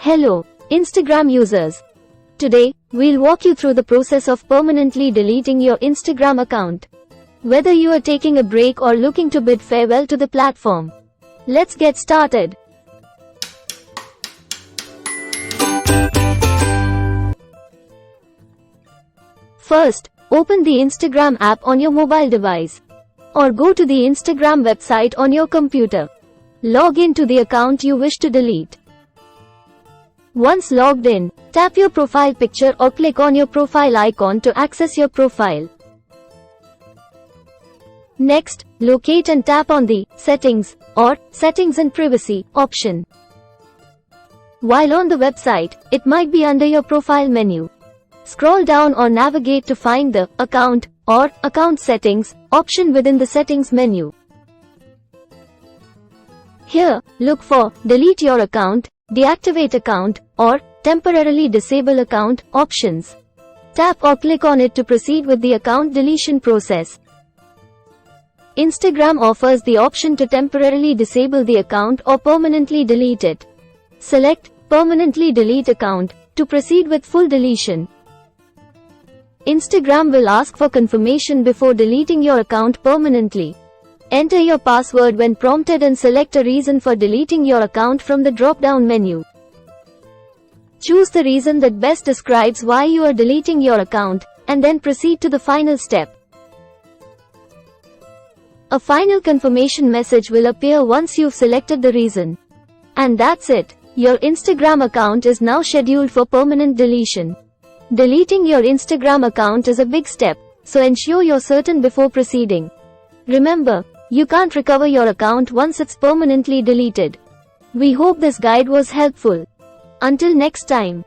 Hello, Instagram users. Today, we'll walk you through the process of permanently deleting your Instagram account. Whether you are taking a break or looking to bid farewell to the platform. Let's get started. First, open the Instagram app on your mobile device. Or go to the Instagram website on your computer. Log in to the account you wish to delete. Once logged in, tap your profile picture or click on your profile icon to access your profile. Next, locate and tap on the Settings or Settings and Privacy option. While on the website, it might be under your profile menu. Scroll down or navigate to find the Account or Account Settings option within the Settings menu. Here, look for Delete Your Account, Deactivate Account, or Temporarily Disable Account options. Tap or click on it to proceed with the account deletion process. Instagram offers the option to temporarily disable the account or permanently delete it. Select Permanently Delete Account to proceed with full deletion. Instagram will ask for confirmation before deleting your account permanently. Enter your password when prompted and select a reason for deleting your account from the drop-down menu. Choose the reason that best describes why you are deleting your account, and then proceed to the final step. A final confirmation message will appear once you've selected the reason. And that's it. Your Instagram account is now scheduled for permanent deletion. Deleting your Instagram account is a big step, so ensure you're certain before proceeding. Remember, you can't recover your account once it's permanently deleted. We hope this guide was helpful. Until next time.